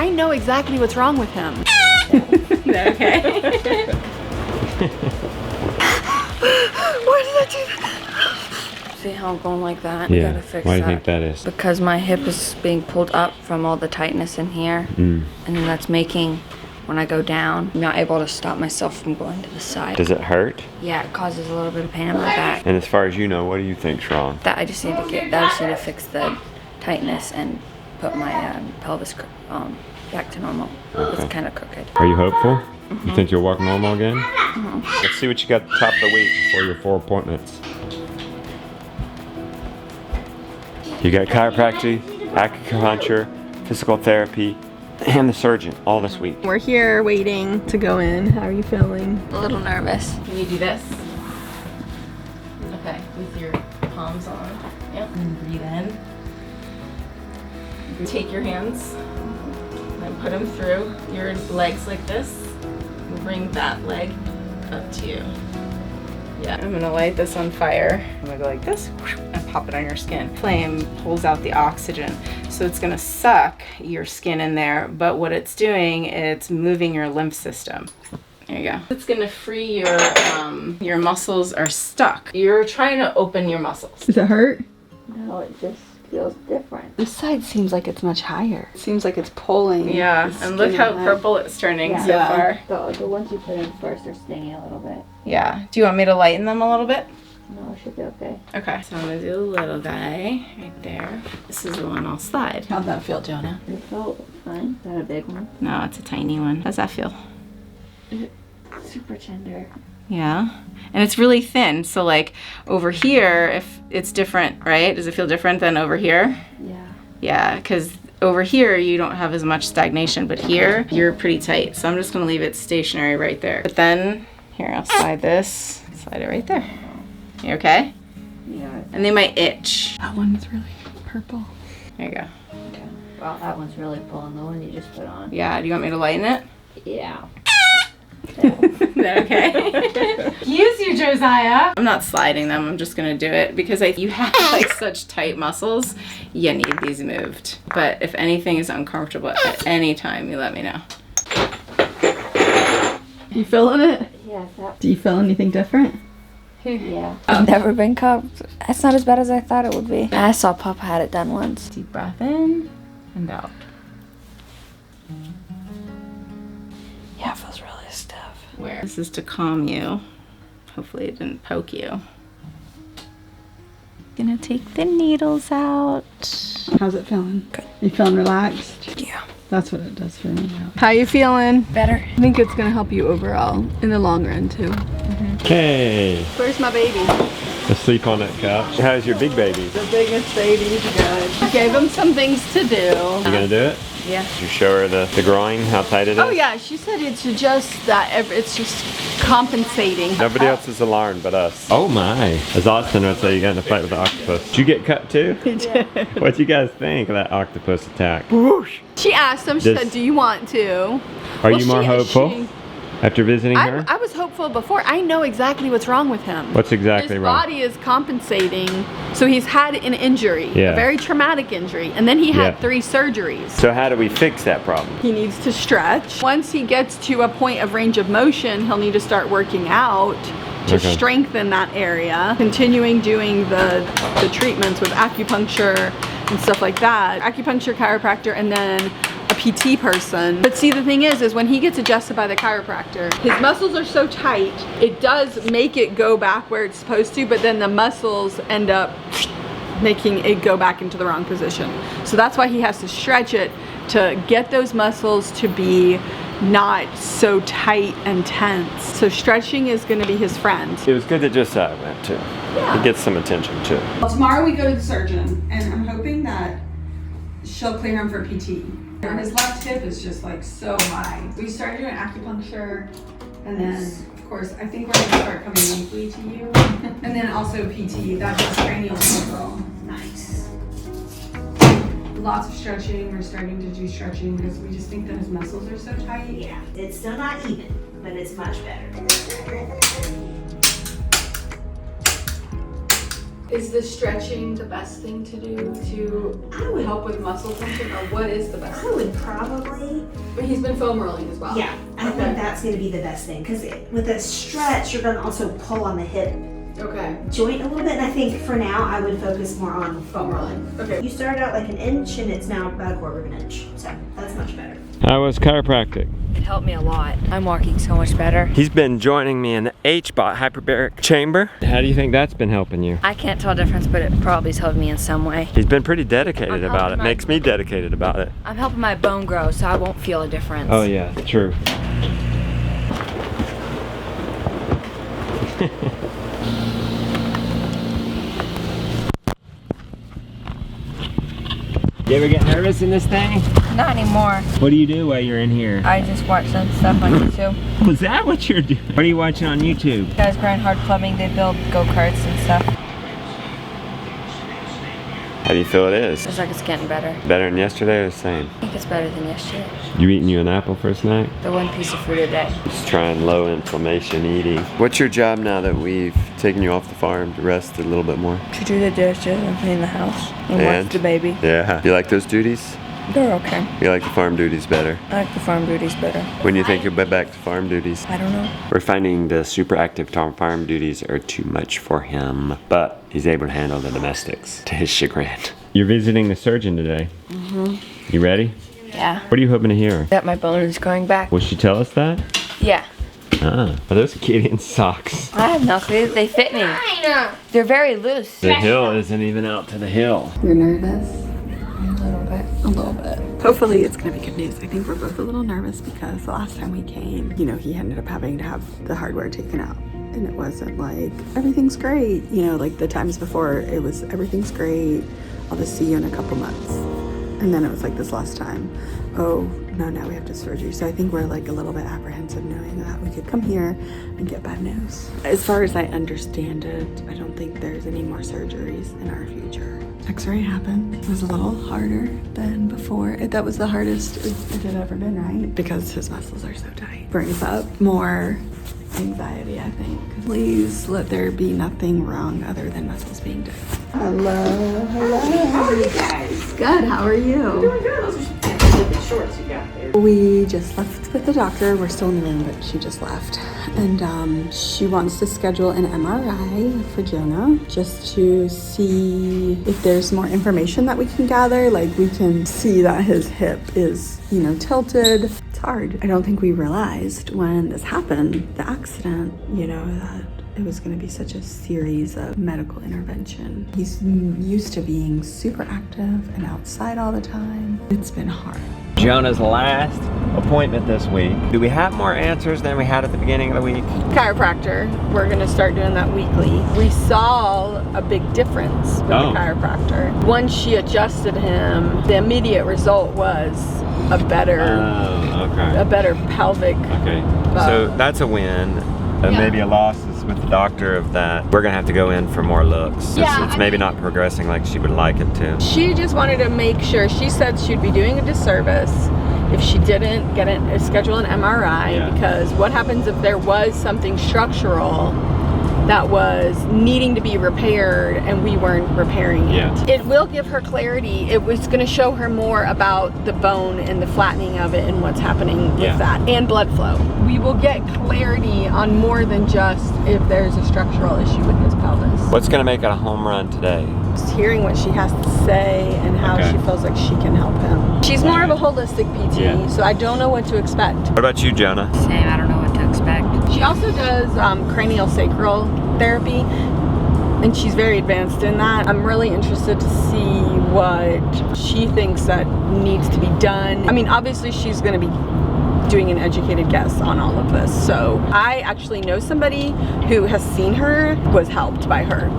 I know exactly what's wrong with him. Okay. Why did I do that? See how I'm going like that? Yeah. Gotta fix Why do you that. think that is? Because my hip is being pulled up from all the tightness in here. And then that's making, when I go down, I'm not able to stop myself from going to the side. Does it hurt? Yeah, it causes a little bit of pain in my back. And as far as you know, what do you think's wrong? That I just need to fix the tightness and put my pelvis back to normal. Okay. It's kind of crooked. Are you hopeful? You think you'll walk normal again? Let's see what you got at the top of the week for your 4 appointments. You got chiropractic, acupuncture, physical therapy, and the surgeon all this week. We're here waiting to go in. How are you feeling? A little nervous. Can you do this? Okay, with your palms on. Yep, and breathe in. Take your hands and put them through your legs like this. And bring that leg up to you. Yeah, I'm gonna light this on fire. I'm gonna go like this and pop it on your skin. Flame pulls out the oxygen, so it's gonna suck your skin in there, but what it's doing, it's moving your lymph system. There you go. It's gonna free your muscles are stuck. You're trying to open your muscles. Does it hurt? No, it just feels different. This side seems like it's much higher. It seems like it's pulling. Yeah, the and look skin how out. purple it's turning so Yeah. far. The ones you put in first are stinging a little bit. Yeah. Do you want me to lighten them a little bit? No, it should be okay. Okay. So I'm gonna do a little guy right there. This is the one I'll slide. How'd that feel, Jonah? It felt fine. Is that a big one? No, it's a tiny one. How's that feel? Super tender. Yeah. And it's really thin. So like over here, if it's different, right? Does it feel different than over here? Yeah. Yeah, because over here you don't have as much stagnation, but here you're pretty tight. So I'm just gonna leave it stationary right there. But then, here, I'll slide this, slide it right there. You okay? Yeah. And they might itch. That one's really purple. There you go. Okay. Wow, that one's really pulling. The one you just put on. Yeah, do you want me to lighten it? Yeah. Is that okay? Use you, Josiah. I'm not sliding them. I'm just gonna do it because you have like such tight muscles. You need these moved. But if anything is uncomfortable at any time, you let me know. You feeling it? Yeah. Do you feel anything different? Yeah. I've never been cupped. It's not as bad as I thought it would be. I saw Papa had it done once. Deep breath in and out. Yeah, it feels really stiff. Where? This is to calm you. Hopefully it didn't poke you. Gonna take the needles out. How's it feeling? Good. You feeling relaxed? Yeah. That's what it does for me now. How you feeling? Better. I think it's gonna help you overall in the long run too. Hey, Where's my baby? asleep on that couch. How's your big baby? The biggest baby's good. Gave him some things to do. You gonna do it? Yeah. Did you show her the groin, how tight it is? Oh yeah, she said it's just that it's just compensating. Nobody else is alarmed but us. Oh my. As Austin would say, you got in a fight with the octopus. Did you get cut too? What'd you guys think of that octopus attack? Whoosh. She asked him, she This- said, do you want to? Are you more hopeful after visiting her? I was hopeful before. I know exactly what's wrong with him. What's exactly His wrong? body is compensating. So he's had an injury, Yeah. a very traumatic injury, and then he had Yeah. 3 surgeries. So how do we fix that problem? He needs to stretch. Once he gets to a point of range of motion, he'll need to start working out to Okay. strengthen that area. Continuing doing the treatments with acupuncture and stuff like that. Acupuncture, chiropractor, and then a PT person. But see, the thing is when he gets adjusted by the chiropractor, his muscles are so tight, it does make it go back where it's supposed to, but then the muscles end up making it go back into the wrong position. So that's why he has to stretch it to get those muscles to be not so tight and tense. So stretching is going to be his friend. It was good that Josiah went too. Yeah. It gets some attention too. Well, tomorrow we go to the surgeon, and I'm hoping that she'll clear him for PT. His left hip is just like so high. We started doing acupuncture, and then of course I think we're gonna start coming weekly to you, and then also PT. That does cranial muscle. Nice. Lots of stretching. We're starting to do stretching because we just think that his muscles are so tight. Yeah, it's still not even, but it's much better. Is the stretching the best thing to do to help with muscle tension, or what is the best? I would probably But he's been foam rolling as well. Yeah, I think that's gonna be the best thing, because with a stretch, you're gonna also pull on the hip Okay. joint a little bit, and I think for now, I would focus more on foam rolling. Okay. You started out like an inch, and it's now about a quarter of an inch, so that's much better. How was chiropractic? It helped me a lot. I'm walking so much better. He's been joining me in the H-bot hyperbaric chamber. How do you think that's been helping you? I can't tell a difference, but it probably's helped me in some way. He's been pretty dedicated I'm about it. helping Makes me dedicated about it. I'm helping my bone grow, so I won't feel a difference. Oh yeah, true. You ever get nervous in this thing? Not anymore. What do you do while you're in here? I just watch some stuff on YouTube. Was that what you're doing? What are you watching on YouTube? Guys grind hard clubbing, they build go-karts and stuff. How do you feel it is? Looks like it's getting better. Better than yesterday or the same? I think it's better than yesterday. You eating you an apple for a snack? The one piece of fruit a day. Just trying low inflammation eating. What's your job now that we've taken you off the farm to rest a little bit more? To do the dishes and clean the house and watch the baby. Yeah. You like those duties? They're okay. You like the farm duties better? I like the farm duties better. When do you think you'll be back to farm duties? I don't know. We're finding the super active farm duties are too much for him, but he's able to handle the domestics to his chagrin. You're visiting the surgeon today. Mm-hmm. You ready? Yeah. What are you hoping to hear? That my bone is going back. Will she tell us that? Yeah. Ah, are those Gideon socks? I have no clue. They fit me. They're very loose. The hill isn't even out to the hill. You're nervous? A little bit. A little bit. Hopefully it's gonna be good news. I think we're both a little nervous because the last time we came, you know, he ended up having to have the hardware taken out. And it wasn't like, everything's great. You know, like the times before, it was, everything's great. I'll just see you in a couple months. And then it was like this last time, oh, no, now we have to surgery. So I think we're like a little bit apprehensive knowing that we could come here and get bad news. As far as I understand it, I don't think there's any more surgeries in our future. X-ray happened. It was a little harder than before. That was the hardest it had ever been, right? Because his muscles are so tight. Brings up more anxiety, I think. Please let there be nothing wrong other than muscles being tight. Hello, hello. How are you guys? Good, how are you? Doing good. Those are some fantastic shorts you got there. We just left with the doctor. We're still in the room, but she just left. And she wants to schedule an MRI for Jonah just to see if there's more information that we can gather. Like we can see that his hip is, you know, tilted. It's hard. I don't think we realized when this happened, the accident, you know, that it was going to be such a series of medical intervention. He's used to being super active and outside all the time. It's been hard. Jonah's last appointment this week. Do we have more answers than we had at the beginning of the week? Chiropractor. We're going to start doing that weekly. We saw a big difference with the chiropractor. Once she adjusted him, the immediate result was a better pelvic. Okay. So that's a win. Maybe a loss is with the doctor of that. We're gonna have to go in for more looks. It's maybe not progressing like she would like it to. She just wanted to make sure. She said she'd be doing a disservice if she didn't schedule an MRI, because what happens if there was something structural that was needing to be repaired and we weren't repairing it. It will give her clarity. It was going to show her more about the bone and the flattening of it and what's happening with that, and blood flow. We will get clarity on more than just if there's a structural issue with his pelvis. What's going to make it a home run today? Just hearing what she has to say and how she feels like she can help him. She's more of a holistic PT, so I don't know what to expect. What about you, Jonah? Same, I don't know what to expect. She also does cranial sacral therapy, and she's very advanced in that. I'm really interested to see what she thinks that needs to be done. I mean, obviously she's going to be doing an educated guess on all of this. So I actually know somebody who has seen her, was helped by her.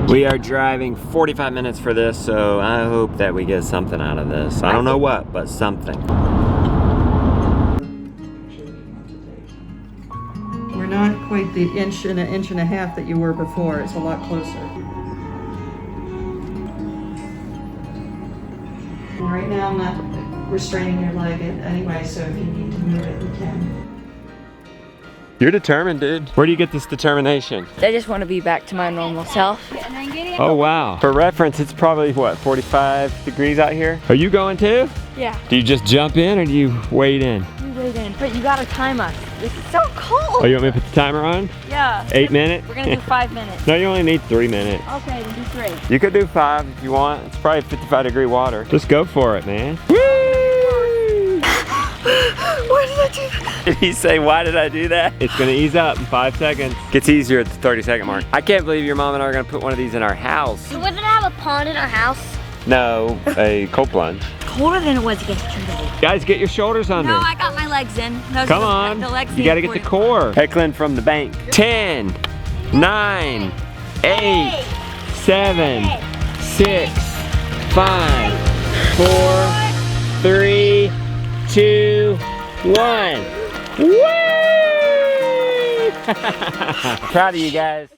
We are driving 45 minutes for this, so I hope that we get something out of this. I don't know what, but something. We're not quite the inch and a half that you were before. It's a lot closer. And right now I'm not restraining your leg anyway, so if you need to move it, you can. You're determined, dude. Where do you get this determination? I just want to be back to my normal self. Oh, wow. For reference, it's probably, what, 45 degrees out here? Are you going too? Yeah. Do you just jump in or do you wade in? You wait in. But you gotta time us. This is so cold. Oh, you want me to put the timer on? Yeah. 8 minutes? We're gonna do 5 minutes. No, you only need 3 minutes. Okay, then do 3. You could do 5 if you want. It's probably 55-degree water. Just go for it, man. Woo! Why did I do that? Did he say, why did I do that? It's gonna ease up in 5 seconds. Gets easier at the 30-second mark. I can't believe your mom and I are gonna put one of these in our house. So we're gonna have a pond in our house. No, a cold plunge. Colder than it was yesterday. Guys, get your shoulders under. No, I got my legs in. Those Come are on. The legs You gotta get the core. Heckling from the bank. 10, 9, 8, 7, 6, 5, 4, 3, 2, 1. Woo! Proud of you guys.